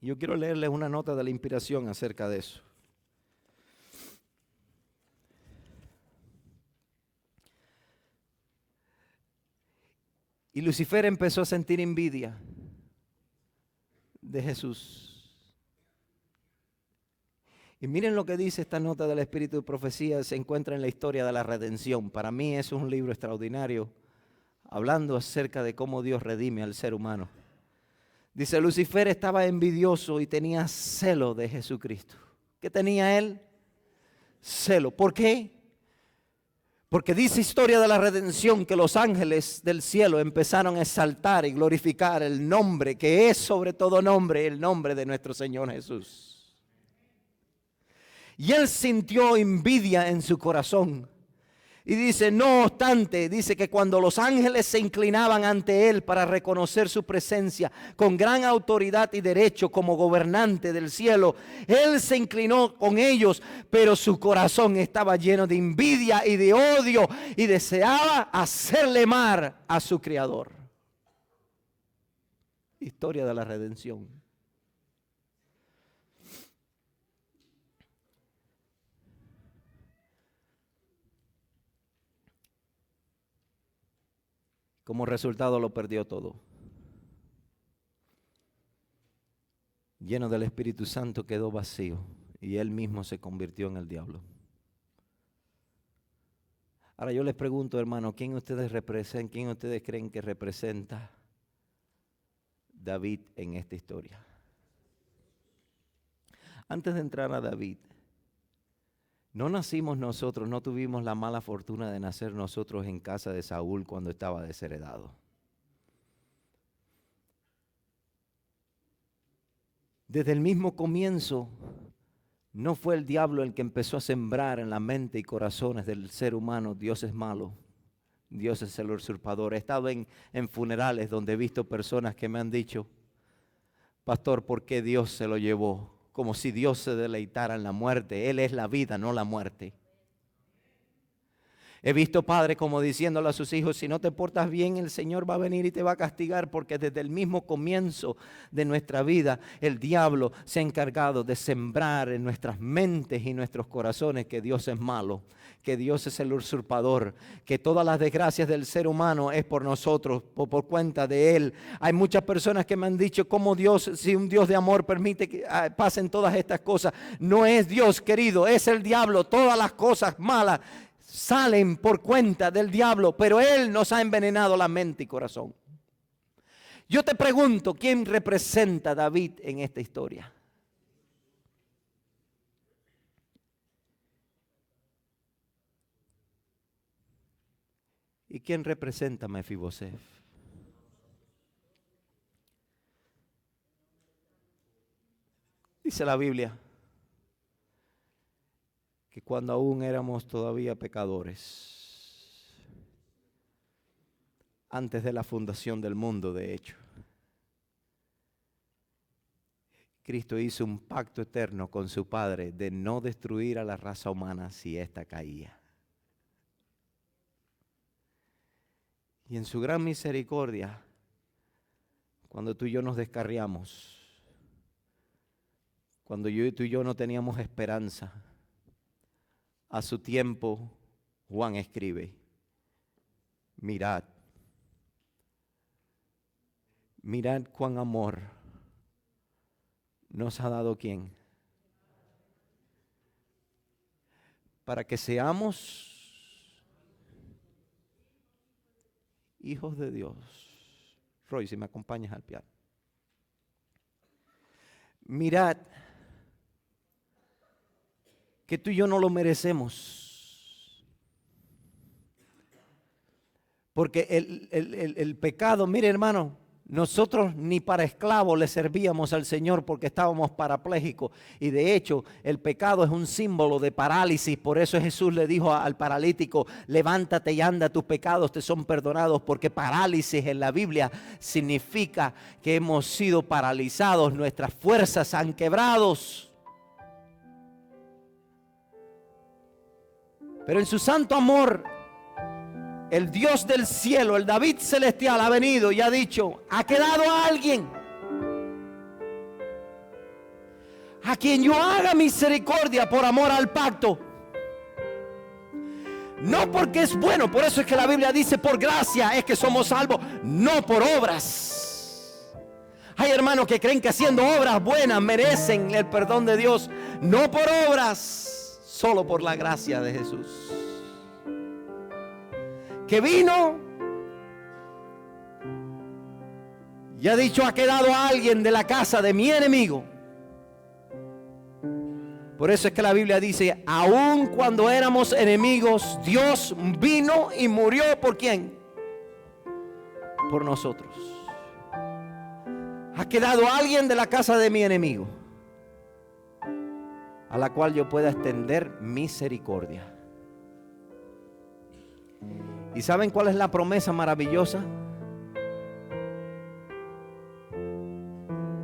Yo quiero leerles una nota de la inspiración acerca de eso. Y Lucifer empezó a sentir envidia de Jesús. Y miren lo que dice esta nota del Espíritu de Profecía, se encuentra en la historia de la redención. Para mí es un libro extraordinario, hablando acerca de cómo Dios redime al ser humano. Dice: Lucifer estaba envidioso y tenía celo de Jesucristo. ¿Qué tenía él? Celo. ¿Por qué? Porque dice historia de la redención que los ángeles del cielo empezaron a exaltar y glorificar el nombre que es sobre todo nombre, el nombre de nuestro Señor Jesús. Y él sintió envidia en su corazón. Y dice, no obstante, dice que cuando los ángeles se inclinaban ante él para reconocer su presencia con gran autoridad y derecho como gobernante del cielo, él se inclinó con ellos, pero su corazón estaba lleno de envidia y de odio y deseaba hacerle mal a su Creador. Historia de la redención. Como resultado lo perdió todo. Lleno del Espíritu Santo quedó vacío y él mismo se convirtió en el diablo. Ahora yo les pregunto, hermano, ¿quién ustedes representan? ¿Quién ustedes creen que representa David en esta historia? Antes de entrar a David, no nacimos nosotros, no tuvimos la mala fortuna de nacer nosotros en casa de Saúl cuando estaba desheredado. Desde el mismo comienzo, no fue el diablo el que empezó a sembrar en la mente y corazones del ser humano, Dios es malo, Dios es el usurpador. He estado en funerales donde he visto personas que me han dicho, pastor, ¿por qué Dios se lo llevó? Como si Dios se deleitara en la muerte. Él es la vida, no la muerte. He visto padres como diciéndole a sus hijos, si no te portas bien, el Señor va a venir y te va a castigar, porque desde el mismo comienzo de nuestra vida, el diablo se ha encargado de sembrar en nuestras mentes y nuestros corazones que Dios es malo, que Dios es el usurpador, que todas las desgracias del ser humano es por nosotros, por cuenta de Él. Hay muchas personas que me han dicho, ¿cómo Dios, si un Dios de amor permite que pasen todas estas cosas? No es Dios, querido, es el diablo. Todas las cosas malas salen por cuenta del diablo, pero él nos ha envenenado la mente y corazón. Yo te pregunto, ¿quién representa a David en esta historia? ¿Y quién representa a Mefibosef? Dice la Biblia que cuando aún éramos todavía pecadores, antes de la fundación del mundo, de hecho, Cristo hizo un pacto eterno con su Padre de no destruir a la raza humana si ésta caía. Y en su gran misericordia, cuando tú y yo nos descarriamos, cuando tú y yo no teníamos esperanza, a su tiempo, Juan escribe, mirad cuán amor nos ha dado ¿quién? Para que seamos hijos de Dios. Roy, si me acompañas al piano. Mirad que tú y yo no lo merecemos. Porque el pecado, mire hermano, nosotros ni para esclavos le servíamos al Señor porque estábamos parapléjicos. Y de hecho, el pecado es un símbolo de parálisis. Por eso Jesús le dijo al paralítico, levántate y anda, tus pecados te son perdonados. Porque parálisis en la Biblia significa que hemos sido paralizados, nuestras fuerzas han quebrado. Pero en su santo amor, el Dios del cielo, el David celestial ha venido y ha dicho, ha quedado alguien a quien yo haga misericordia por amor al pacto. No porque es bueno, por eso es que la Biblia dice por gracia es que somos salvos, no por obras. Hay hermanos que creen que haciendo obras buenas merecen el perdón de Dios, no por obras. Solo por la gracia de Jesús, que vino y ha dicho, ha quedado alguien de la casa de mi enemigo. Por eso es que la Biblia dice, aun cuando éramos enemigos, Dios vino y murió ¿por quién? Por nosotros. ¿Ha quedado alguien de la casa de mi enemigo a la cual yo pueda extender misericordia? ¿Y saben cuál es la promesa maravillosa?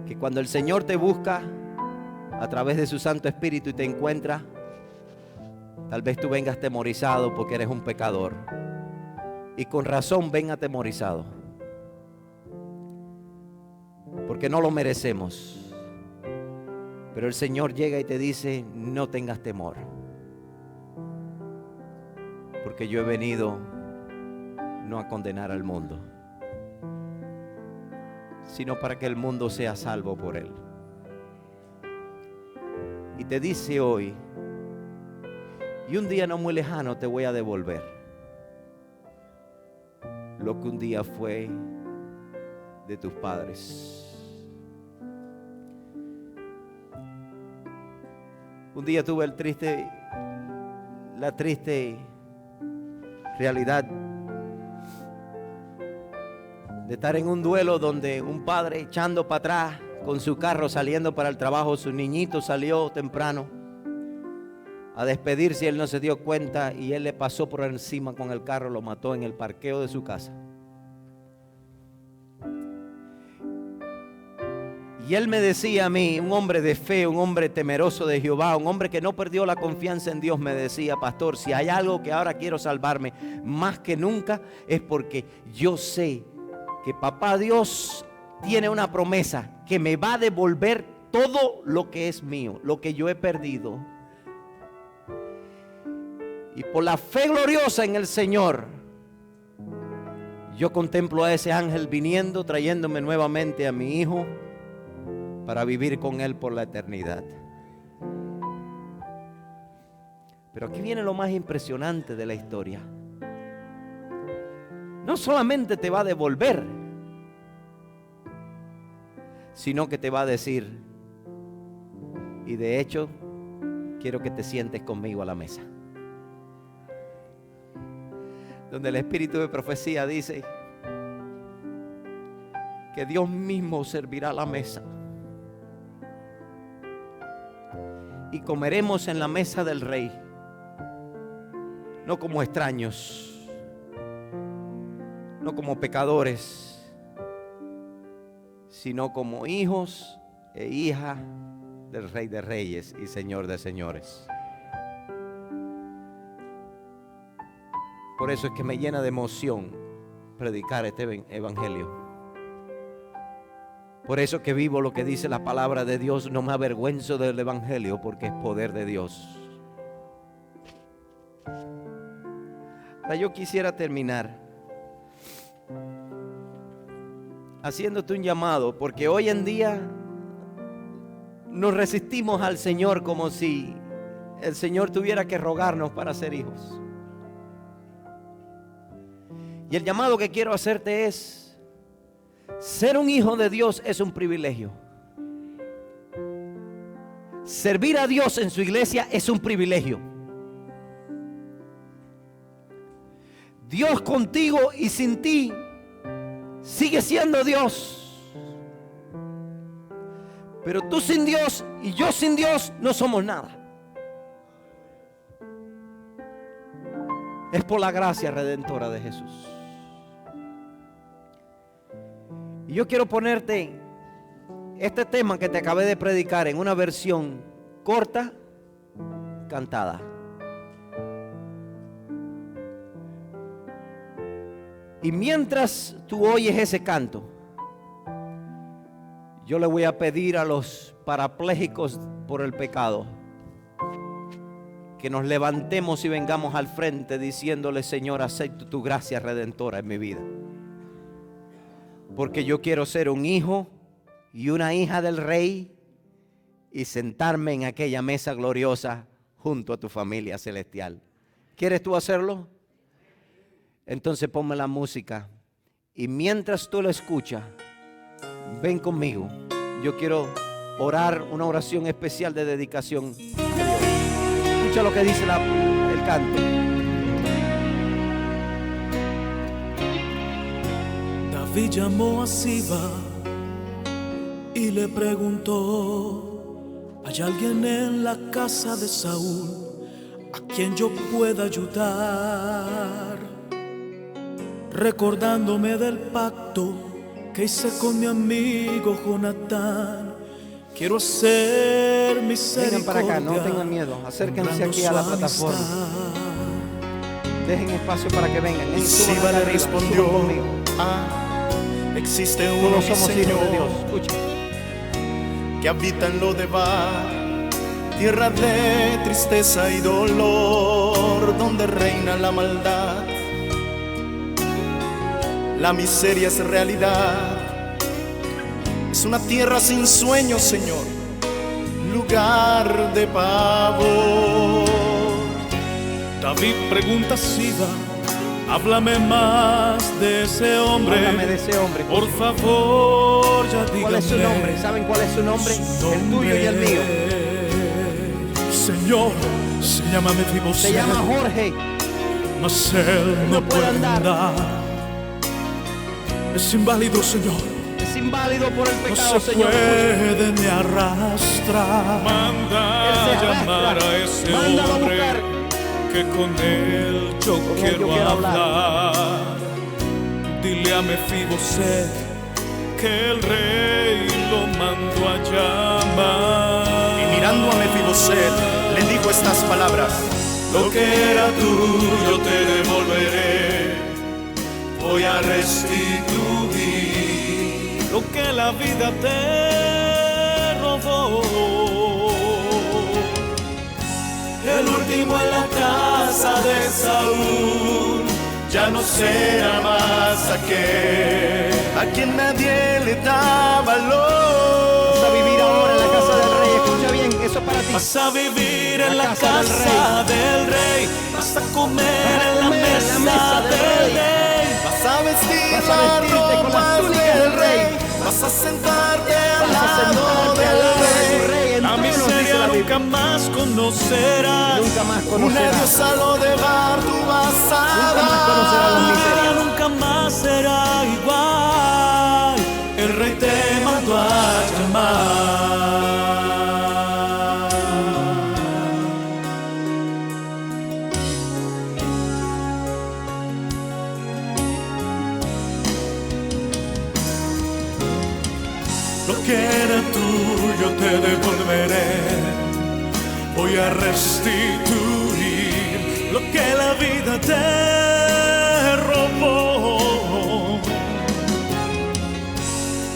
Que cuando el Señor te busca a través de su Santo Espíritu y te encuentra, tal vez tú vengas atemorizado porque eres un pecador. Y con razón ven atemorizado, porque no lo merecemos. Pero el Señor llega y te dice, no tengas temor, porque yo he venido no a condenar al mundo, sino para que el mundo sea salvo por Él. Y te dice hoy, y un día no muy lejano te voy a devolver lo que un día fue de tus padres. Un día tuve la triste realidad de estar en un duelo donde un padre echando para atrás con su carro saliendo para el trabajo, su niñito salió temprano a despedirse y él no se dio cuenta y él le pasó por encima con el carro, lo mató en el parqueo de su casa. Y él me decía a mí, un hombre de fe, un hombre temeroso de Jehová, un hombre que no perdió la confianza en Dios, me decía, pastor, si hay algo que ahora quiero salvarme más que nunca es porque yo sé que papá Dios tiene una promesa que me va a devolver todo lo que es mío, lo que yo he perdido. Y por la fe gloriosa en el Señor, yo contemplo a ese ángel viniendo, trayéndome nuevamente a mi hijo para vivir con él por la eternidad. Pero aquí viene lo más impresionante de la historia. No solamente te va a devolver, sino que te va a decir, y de hecho, quiero que te sientes conmigo a la mesa. Donde el espíritu de profecía dice que Dios mismo servirá la mesa. Y comeremos en la mesa del Rey, no como extraños, no como pecadores, sino como hijos e hijas del Rey de Reyes y Señor de Señores. Por eso es que me llena de emoción predicar este evangelio. Por eso que vivo lo que dice la palabra de Dios, no me avergüenzo del evangelio porque es poder de Dios. Ahora yo quisiera terminar haciéndote un llamado, porque hoy en día nos resistimos al Señor como si el Señor tuviera que rogarnos para ser hijos. Y el llamado que quiero hacerte es: ser un hijo de Dios es un privilegio. Servir a Dios en su iglesia es un privilegio. Dios contigo y sin ti sigue siendo Dios. Pero tú sin Dios y yo sin Dios no somos nada. Es por la gracia redentora de Jesús. Y yo quiero ponerte este tema que te acabé de predicar en una versión corta, cantada. Y mientras tú oyes ese canto, yo le voy a pedir a los parapléjicos por el pecado que nos levantemos y vengamos al frente diciéndole: Señor, acepto tu gracia redentora en mi vida. Porque yo quiero ser un hijo y una hija del Rey y sentarme en aquella mesa gloriosa junto a tu familia celestial. ¿Quieres tú hacerlo? Entonces ponme la música y mientras tú lo escuchas, ven conmigo. Yo quiero orar una oración especial de dedicación a Dios. Escucha lo que dice el canto. David llamó a Siba y le preguntó: ¿hay alguien en la casa de Saúl a quien yo pueda ayudar? Recordándome del pacto que hice con mi amigo Jonatán, quiero hacer misericordia. Vengan para acá, no tengan miedo. Acérquense aquí a la plataforma. Dejen espacio para que vengan. Y Siba le respondió: existe uno, todos somos Señor, hijos de Dios. Escucha. que habita en Lodebar, tierra de tristeza y dolor, donde reina la maldad. La miseria es realidad. Es una tierra sin sueños, Señor, lugar de pavor. David pregunta a Siba: háblame más de ese hombre. Háblame de ese hombre. Por favor, ya dígame. ¿Cuál es su nombre? ¿Saben cuál es su nombre? El tuyo y el mío. Señor, se llama Mefiboset. Se llama Jorge. Mas él no puede andar. Es inválido, Señor. Es inválido por el No pecado, se Señor. puede ni arrastrar. Él se Manda llamar arrastra. a ese Mándalo a hombre, buscar. que con él yo Con él quiero yo quiero hablar. Dile a Mefiboset que el rey lo mandó a llamar. Y mirando a Mefiboset, le dijo estas palabras: lo que era tuyo te devolveré. Voy a restituir lo que la vida te robó. El último en la casa de Saúl ya no será más aquel a quien nadie le da valor. Vas a vivir ahora en la casa del rey. Escucha bien, eso es para ti. Vas a vivir en la casa del rey. Vas a comer en la mesa del rey. Vas a vestir Vas a la vestirte con ropa las túnicas del rey. Vas a sentarte al Vas a lado sentarte al lado de tu rey. En La tronos, dice miseria la nunca Biblia. más conocerás. Nunca más Una conocerás. diosa lo de bar, tú vas a Nunca más conocerás la Tu miseria. vida nunca más será igual. El rey te mandó a llamar. Lo que era tuyo te devolveré. Voy a restituir lo que la vida te robó.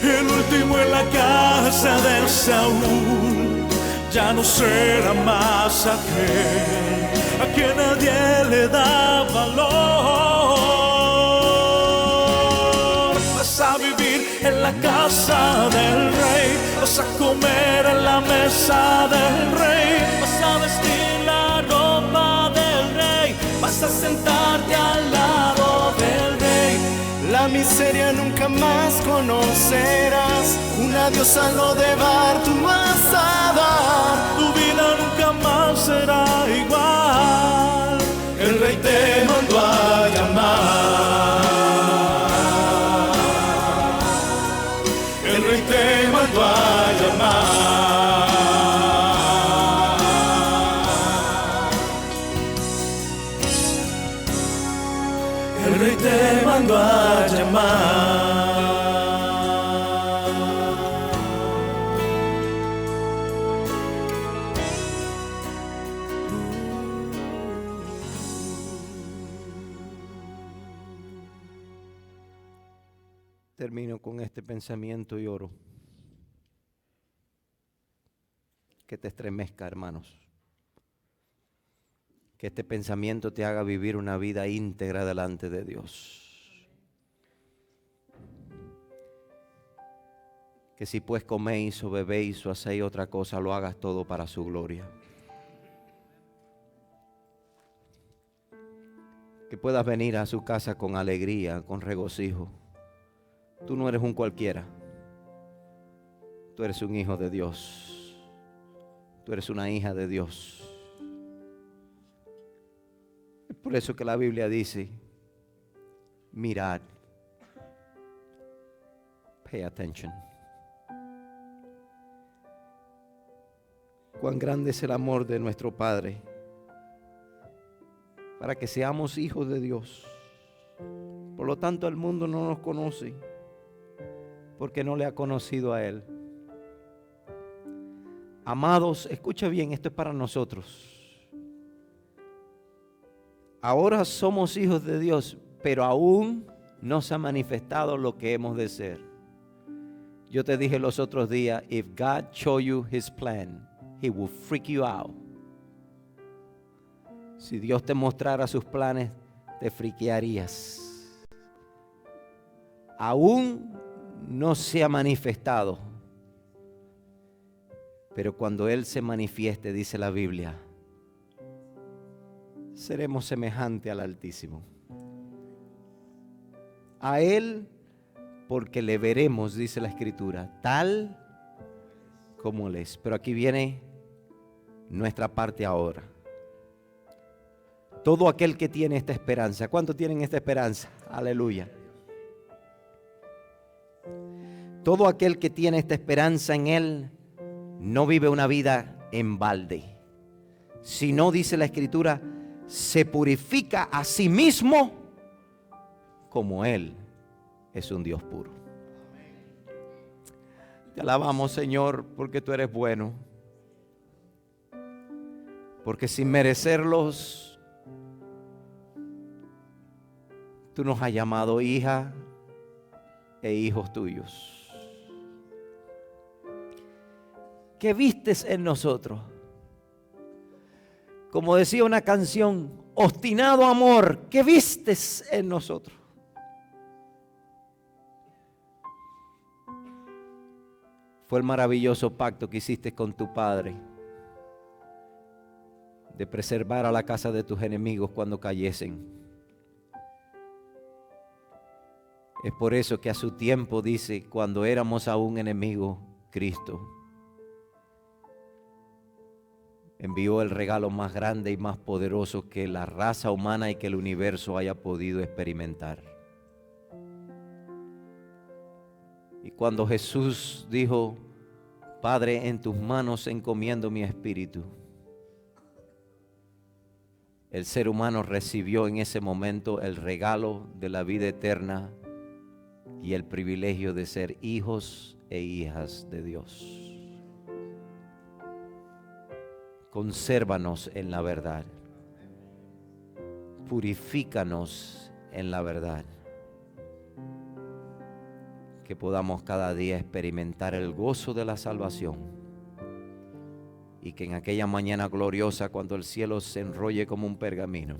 El último en la casa de Saúl ya no será más aquel a quien nadie le da valor. Vas a vivir en la casa del rey. Vas a comer en la mesa del rey. Vas a vestir la ropa del rey. Vas a sentarte al lado del rey. La miseria nunca más conocerás. Una diosa lo de bar, tú vas a dar. Tu vida nunca más será igual. El rey te mandó a llamar. El rey te mandó a llamar. El rey te mandó a llamar. Termino con este pensamiento y oro. Que te estremezca, hermanos. Que este pensamiento te haga vivir una vida íntegra delante de Dios. Que si pues coméis o bebéis o hacéis otra cosa, lo hagas todo para su gloria. Que puedas venir a su casa con alegría, con regocijo. Tú no eres un cualquiera. Tú eres un hijo de Dios. Tú eres una hija de Dios. Por eso que la Biblia dice, mirad, pay attention. Cuán grande es el amor de nuestro Padre para que seamos hijos de Dios. Por lo tanto, el mundo no nos conoce porque no le ha conocido a Él. Amados, escucha bien, esto es para nosotros. Ahora somos hijos de Dios, pero aún no se ha manifestado lo que hemos de ser. Yo te dije los otros días, if God show you His plan, He will freak you out. Si Dios te mostrara sus planes, te friquearías. Aún no se ha manifestado, pero cuando Él se manifieste, dice la Biblia, seremos semejantes al Altísimo. A Él, porque le veremos, dice la Escritura, tal como Él es. Pero aquí viene nuestra parte ahora. Todo aquel que tiene esta esperanza, ¿cuántos tienen esta esperanza? Aleluya. Todo aquel que tiene esta esperanza en Él no vive una vida en balde, sino, dice la Escritura, se purifica a sí mismo como Él es un Dios puro. Te alabamos, Señor, porque tú eres bueno, porque sin merecerlos tú nos has llamado hija e hijos tuyos. ¿Qué vistes en nosotros? Como decía una canción, obstinado amor, ¿qué vistes en nosotros? Fue el maravilloso pacto que hiciste con tu Padre de preservar a la casa de tus enemigos cuando cayesen. Es por eso que a su tiempo dice, cuando éramos aún enemigos, Cristo envió el regalo más grande y más poderoso que la raza humana y que el universo haya podido experimentar. Y cuando Jesús dijo, Padre, en tus manos encomiendo mi espíritu, el ser humano recibió en ese momento el regalo de la vida eterna y el privilegio de ser hijos e hijas de Dios. Consérvanos en la verdad. Purifícanos en la verdad. Que podamos cada día experimentar el gozo de la salvación. Y que en aquella mañana gloriosa, cuando el cielo se enrolle como un pergamino,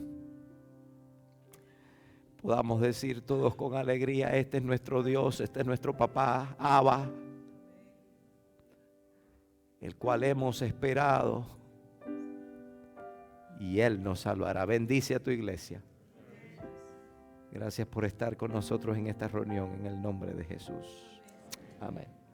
podamos decir todos con alegría, este es nuestro Dios, este es nuestro papá, Abba, el cual hemos esperado. Y Él nos salvará. Bendice a tu iglesia. Gracias por estar con nosotros en esta reunión en el nombre de Jesús. Amén.